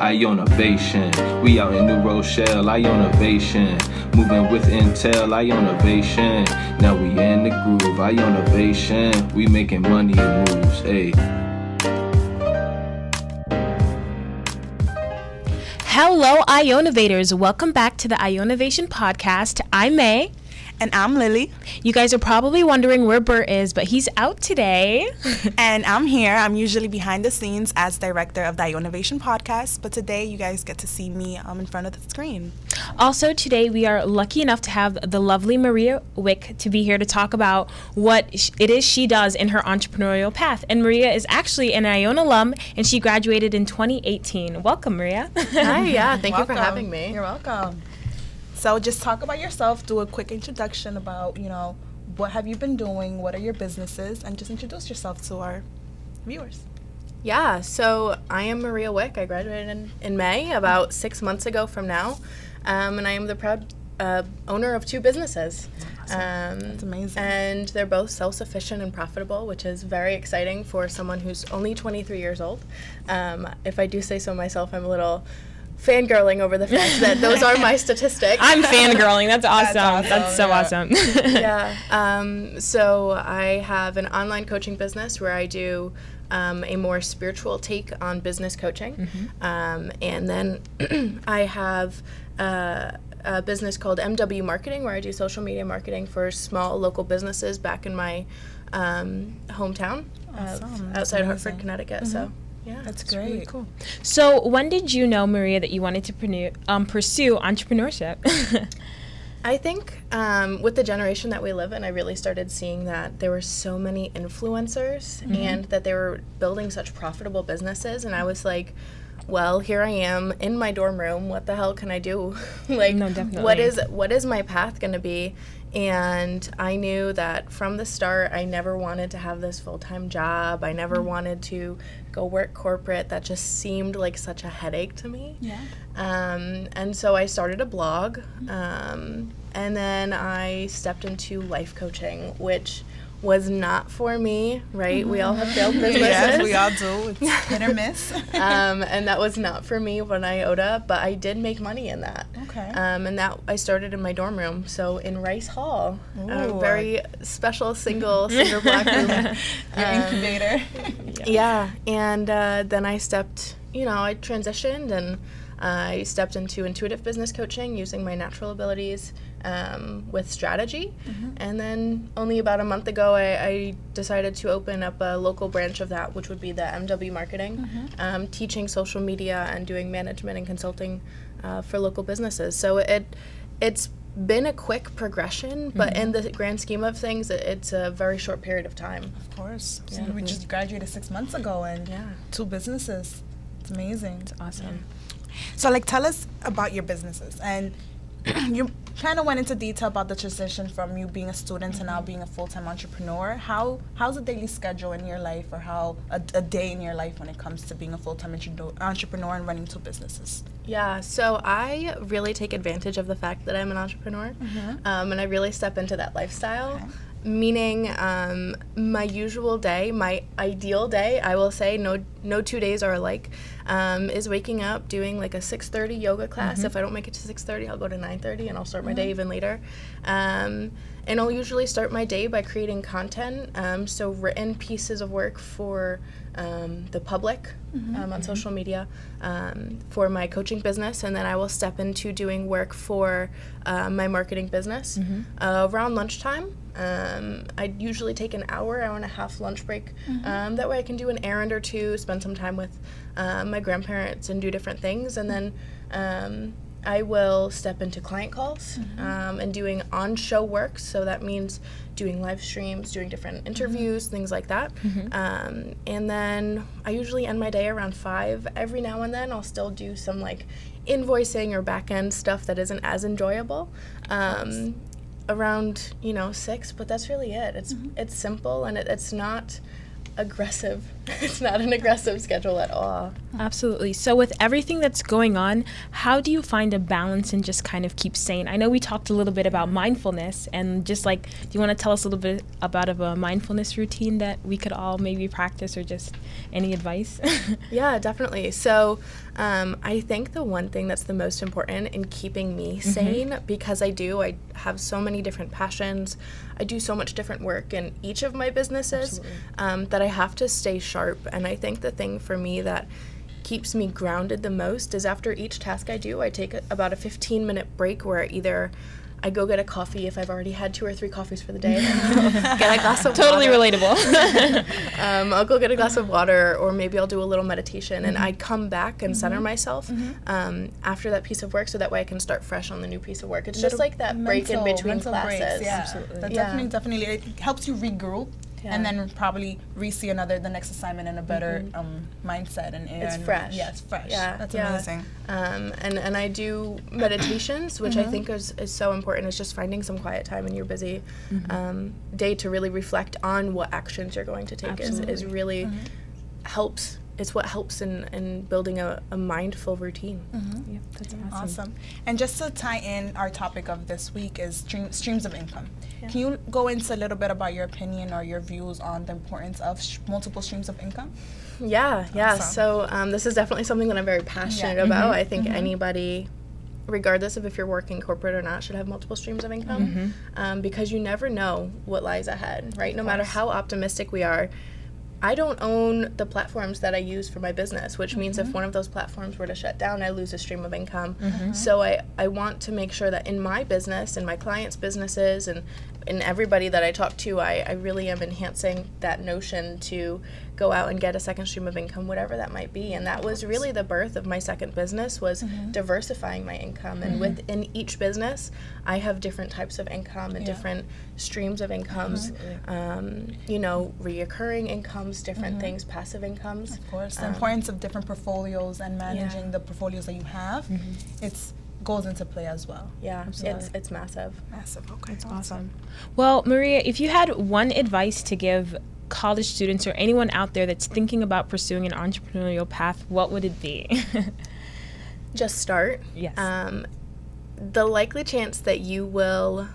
Ionavation. We out in New Rochelle, Ionavation. Moving with Intel, Ionavation. Now we in the groove, Ionavation. We making money and moves, ayy. Hello, Ionavators. Welcome back to the Ionavation Podcast. I'm May. And I'm Lily. You guys are probably wondering where Bert is, but he's out today. And I'm here. I'm usually behind the scenes as director of the Ionavation Podcast, but today you guys get to see me in front of the screen. Also, today we are lucky enough to have the lovely Maria Wik to be here to talk about what it is she does in her entrepreneurial path. And Maria is actually an Iona alum, and she graduated in 2018. Welcome, Maria. Hi, yeah. Thank you for having me. You're welcome. So just talk about yourself, do a quick introduction about, what have you been doing, what are your businesses, and just introduce yourself to our viewers. Yeah, so I am Maria Wik. I graduated in May, about 6 months ago from now, and I am the proud owner of two businesses. Awesome. That's amazing. And they're both self-sufficient and profitable, which is very exciting for someone who's only 23 years old. If I do say so myself, I'm a little fangirling over the fact that those are my statistics. I'm fangirling. That's awesome. That's so awesome. Yeah. So I have an online coaching business where I do a more spiritual take on business coaching. Mm-hmm. And then I have a business called MW Marketing, where I do social media marketing for small local businesses back in my hometown, outside Hartford, Connecticut. Mm-hmm. So. Yeah, that's great. Really cool. So when did you know, Maria, that you wanted to pursue entrepreneurship? I think with the generation that we live in, I really started seeing that there were so many influencers mm-hmm. and that they were building such profitable businesses. And I was like, well, here I am in my dorm room. What the hell can I do? No, definitely. What is my path going to be? And I knew that from the start, I never wanted to have this full-time job. I never mm-hmm. wanted to go work corporate. That just seemed like such a headache to me. Yeah. And so I started a blog, and then I stepped into life coaching, which was not for me, right? Mm-hmm. We all have failed businesses. Yes, we all do. It's hit or miss. And that was not for me one iota, but I did make money in that. Okay. And that I started in my dorm room, so in Rice Hall, a very special single block room. Your incubator. Yeah, and then I stepped, I transitioned and I stepped into intuitive business coaching using my natural abilities with strategy. Mm-hmm. And then only about a month ago, I decided to open up a local branch of that, which would be the MW Marketing, mm-hmm. Teaching social media and doing management and consulting for local businesses. So it's been a quick progression, but mm-hmm. in the grand scheme of things, it's a very short period of time. Of course. Yeah. So we just graduated 6 months ago and two businesses. It's amazing. It's awesome. Yeah. So tell us about your businesses. And you kind of went into detail about the transition from you being a student mm-hmm. to now being a full-time entrepreneur. How's a daily schedule in your life, or how a day in your life when it comes to being a full-time entrepreneur and running two businesses? Yeah, so I really take advantage of the fact that I'm an entrepreneur, mm-hmm. And I really step into that lifestyle. Okay. Meaning my usual day, my ideal day, I will say, no 2 days are alike, is waking up, doing like a 6:30 yoga class. Mm-hmm. If I don't make it to 6:30, I'll go to 9:30 and I'll start my day even later. And I'll usually start my day by creating content, so written pieces of work for the public mm-hmm. On mm-hmm. social media for my coaching business, and then I will step into doing work for my marketing business mm-hmm. Around lunchtime. I usually take an hour and a half lunch break. Mm-hmm. That way I can do an errand or two, spend some time with my grandparents and do different things, and then I will step into client calls mm-hmm. And doing on-show work. So that means doing live streams, doing different interviews, mm-hmm. things like that. Mm-hmm. And then I usually end my day around 5. Every now and then I'll still do some invoicing or back-end stuff that isn't as enjoyable. Around 6, but that's really it. It's simple, and it's not aggressive. It's not an aggressive schedule at all. Absolutely. So with everything that's going on, how do you find a balance and just kind of keep sane? I know we talked a little bit about mindfulness, and just like, do you want to tell us a little bit about a mindfulness routine that we could all maybe practice, or just any advice? Yeah, definitely. So I think the one thing that's the most important in keeping me sane, because I have so many different passions, I do so much different work in each of my businesses, that I have to stay sharp. And I think the thing for me that keeps me grounded the most is after each task I do, I take about a 15-minute break where either I go get a coffee if I've already had 2 or 3 coffees for the day. Get a glass of Totally water. relatable. I'll go get a glass of water, or maybe I'll do a little meditation, and I come back and center myself after that piece of work, so that way I can start fresh on the new piece of work. It's just like that break in between classes. Breaks, yeah. Absolutely. That definitely it helps you regroup. Yeah. And then probably re-see the next assignment in a better mindset. And it's fresh. Yeah, it's fresh. Yeah. That's amazing. And I do meditations, which I think is so important. It's just finding some quiet time in your busy day to really reflect on what actions you're going to take is really helps. It's what helps in building a mindful routine. Yeah, that's awesome. And just to tie in, our topic of this week is streams of income. Yeah. Can you go into a little bit about your opinion or your views on the importance of multiple streams of income? Yeah. Awesome. So this is definitely something that I'm very passionate about. I think anybody, regardless of if you're working corporate or not, should have multiple streams of income, because you never know what lies ahead, right? No matter how optimistic we are, I don't own the platforms that I use for my business, which means if one of those platforms were to shut down, I lose a stream of income. So I want to make sure that in my business, in my clients' businesses, and in everybody that I talk to, I really am enhancing that notion to go out and get a second stream of income, whatever that might be. And that was really the birth of my second business, was diversifying my income. And within each business, I have different types of income and different streams of incomes, reoccurring incomes, different things, passive incomes. Of course, the importance of different portfolios and managing the portfolios that you have, it's goes into play as well. Yeah, it's massive. Massive, okay. That's awesome. Well, Maria, if you had one advice to give college students or anyone out there that's thinking about pursuing an entrepreneurial path, what would it be? Just start. Yes. The likely chance that you will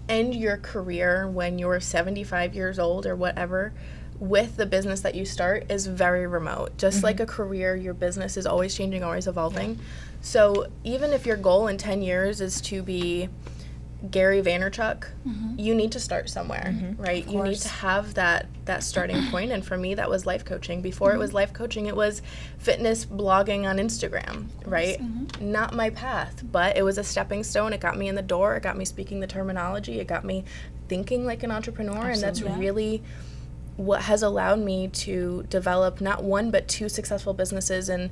end your career when you're 75 years old or whatever with the business that you start is very remote. Just like a career, your business is always changing, always evolving. So even if your goal in 10 years is to be Gary Vaynerchuk, you need to start somewhere, right? You need to have that starting point. And for me, that was life coaching. Before it was life coaching, it was fitness blogging on Instagram, right? Not my path, but it was a stepping stone. It got me in the door. It got me speaking the terminology. It got me thinking like an entrepreneur. And that's really what has allowed me to develop not one, but 2 successful businesses in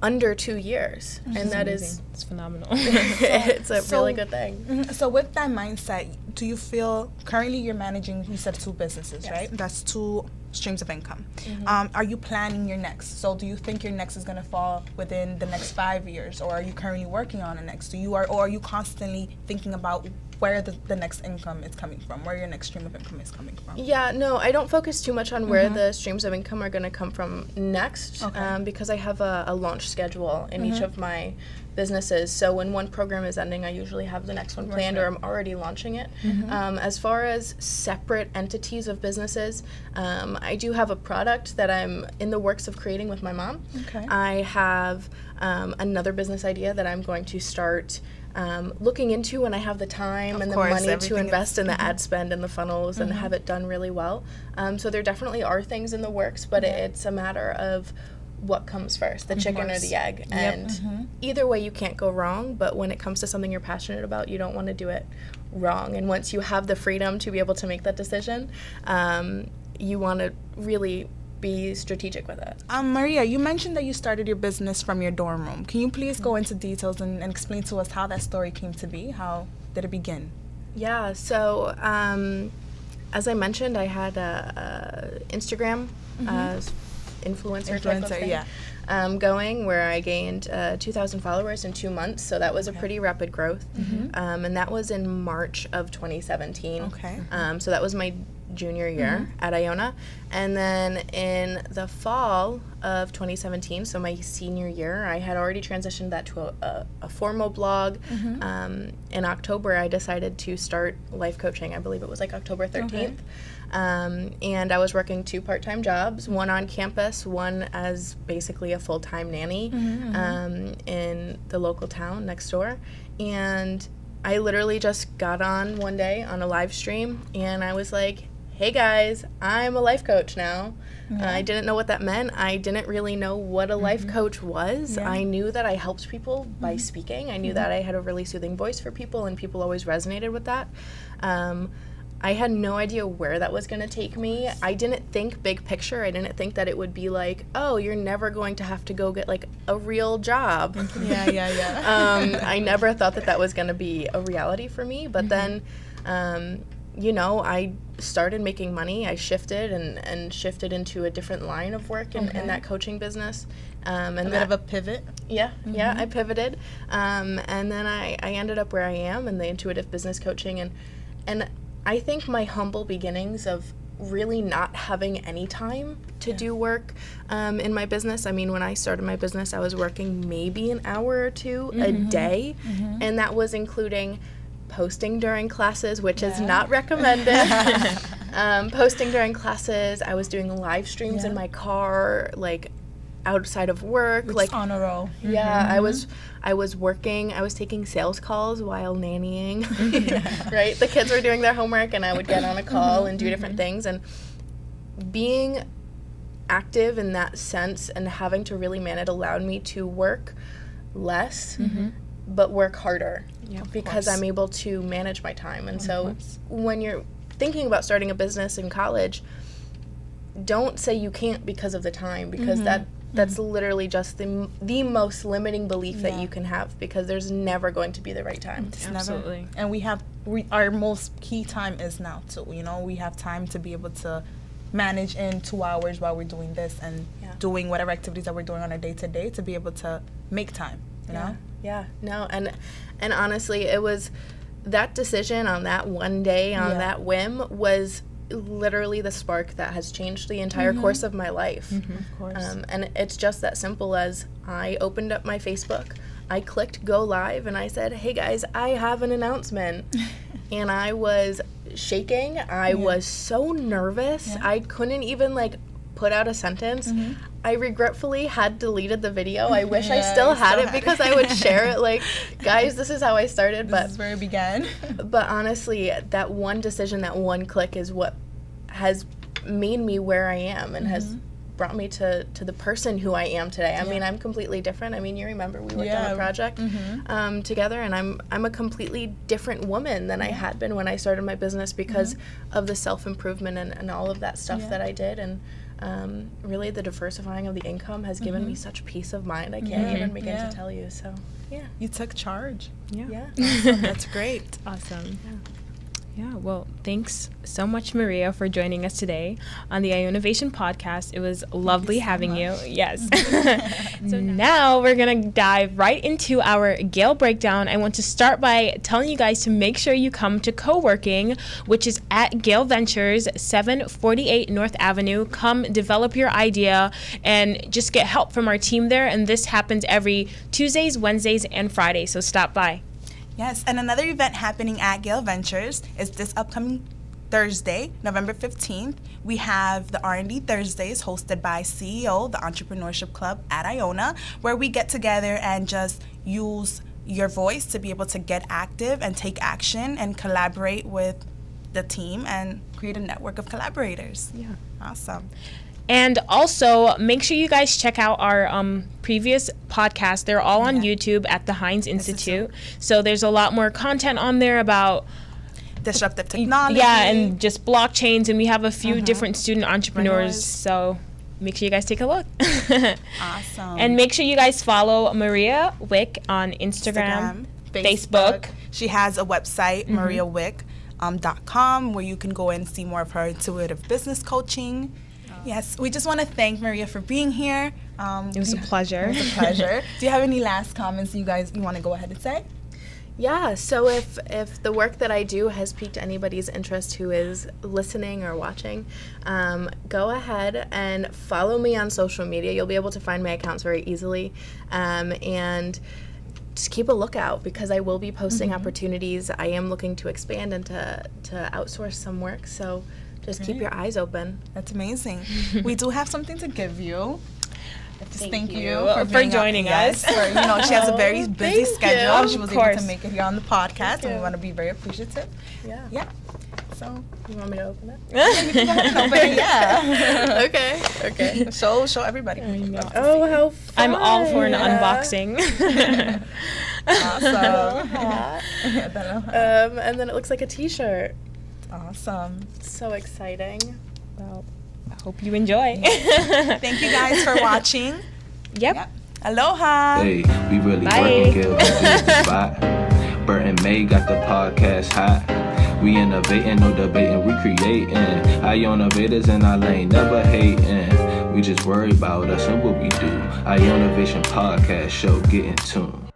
under 2 years. And that is, it's phenomenal. It's a really good thing. So with that mindset, do you feel currently you're managing, you said 2 businesses, right? That's 2 streams of income. Are you planning your next? So do you think your next is going to fall within the next 5 years, or are you currently working on a next? Or are you constantly thinking about where the next income is coming from, where your next stream of income is coming from? Yeah, no, I don't focus too much on where the streams of income are going to come from next, because I have a launch schedule in each of my businesses. So when one program is ending, I usually have the next one planned, or I'm already launching it. As far as separate entities of businesses, I do have a product that I'm in the works of creating with my mom. I have another business idea that I'm going to start looking into when I have the time and the money to invest in the ad spend and the funnels and have it done really well. So there definitely are things in the works, but it's a matter of what comes first, the chicken or the egg. And either way, you can't go wrong, but when it comes to something you're passionate about, you don't want to do it wrong. And once you have the freedom to be able to make that decision, you want to really be strategic with it. Maria, you mentioned that you started your business from your dorm room. Can you please go into details and explain to us how that story came to be? How did it begin? Yeah, so as I mentioned, I had a Instagram influencer type of thing going, where I gained 2,000 followers in 2 months, so that was a pretty rapid growth. And that was in March of 2017. So that was my junior year at Iona. And then in the fall of 2017, so my senior year, I had already transitioned that to a formal blog. In October, I decided to start life coaching. I believe it was like October 13th. And I was working 2 part-time jobs, one on campus, one as basically a full-time nanny in the local town next door. And I literally just got on one day on a live stream, and I was like, hey guys, I'm a life coach now. I didn't know what that meant. I didn't really know what a life coach was. I knew that I helped people by speaking. I knew that I had a really soothing voice for people, and people always resonated with that. I had no idea where that was going to take me. I didn't think big picture. I didn't think that it would be like, oh, you're never going to have to go get like a real job. I never thought that was going to be a reality for me. But then, you know, I started making money. I shifted and shifted into a different line of work in that coaching business. And a bit of a pivot. Yeah, I pivoted. And then I ended up where I am in the intuitive business coaching. And I think my humble beginnings of really not having any time to do work in my business. I mean, when I started my business, I was working maybe an hour or 2 a day, and that was including posting during classes, which is not recommended. Posting during classes, I was doing live streams in my car, like outside of work, which like is on a roll. I was working, I was taking sales calls while nannying. Right, the kids were doing their homework and I would get on a call and do different things, and being active in that sense and having to really man it allowed me to work less but work harder, because I'm able to manage my time. And so when you're thinking about starting a business in college, don't say you can't because of the time, because that's literally just the most limiting belief that you can have, because there's never going to be the right time. It's absolutely. Never. And our most key time is now too. You know, we have time to be able to manage in 2 hours while we're doing this and doing whatever activities that we're doing on a day-to-day to be able to make time, you know? No, and honestly, it was that decision on that one day, on that whim, was literally the spark that has changed the entire course of my life. Of course. And it's just that simple as I opened up my Facebook, I clicked go live, and I said, hey guys, I have an announcement. And I was shaking. I was so nervous. I couldn't even like put out a sentence. I regretfully had deleted the video. I wish I still had it, because I would share it like, guys, this is how I started. This is where it began. But honestly, that one decision, that one click is what has made me where I am and has brought me to the person who I am today. I mean, I'm completely different. I mean, you remember we worked on a project together, and I'm a completely different woman than I had been when I started my business, because of the self-improvement and all of that stuff that I did. And really the diversifying of the income has given me such peace of mind. I can't even begin to tell you. So, You took charge. Yeah. Awesome. That's great. Awesome. Yeah, well, thanks so much, Maria, for joining us today on the Ionavation Podcast. It was lovely having you. Yes. So now we're going to dive right into our Gale breakdown. I want to start by telling you guys to make sure you come to co-working, which is at Gale Ventures, 748 North Avenue. Come develop your idea and just get help from our team there. And this happens every Tuesdays, Wednesdays, and Fridays. So stop by. Yes, and another event happening at Gale Ventures is this upcoming Thursday, November 15th. We have the R&D Thursdays hosted by CEO, the Entrepreneurship Club at Iona, where we get together and just use your voice to be able to get active and take action and collaborate with the team and create a network of collaborators. Yeah. Awesome. And also, make sure you guys check out our previous podcasts. They're all on YouTube at the Hynes Institute. So there's a lot more content on there about disruptive technology. Yeah, and just blockchains. And we have a few different student entrepreneurs. So make sure you guys take a look. Awesome. And make sure you guys follow Maria Wik on Instagram, Facebook. She has a website, mariawik.com, where you can go and see more of her intuitive business coaching. Yes, we just want to thank Maria for being here. It was a pleasure. It was a pleasure. Do you have any last comments you want to go ahead and say? Yeah, so if the work that I do has piqued anybody's interest who is listening or watching, go ahead and follow me on social media. You'll be able to find my accounts very easily, and just keep a lookout because I will be posting opportunities. I am looking to expand and to outsource some work, so just keep your eyes open. That's amazing. We do have something to give you. Thank you for joining us. For, she has a very busy schedule. She was able to course. make it here on the podcast, and we want to be very appreciative. Yeah. So, You want me to open it? yeah, you can go ahead and open it. Yeah. Okay. Show everybody. Oh, how fun. I'm all for an unboxing. Awesome. And then it looks like a t-shirt. Awesome. So exciting. Well, I hope you enjoy. Thank you guys for watching. Yep. Aloha. Hey, we really Bye. working good with this spot. Bert and Mai got the podcast hot. We innovating, no debating, we creating. Ionavators in our lane, never hating. We just worry about us and what we do. Ionavation Podcast show, get in tune.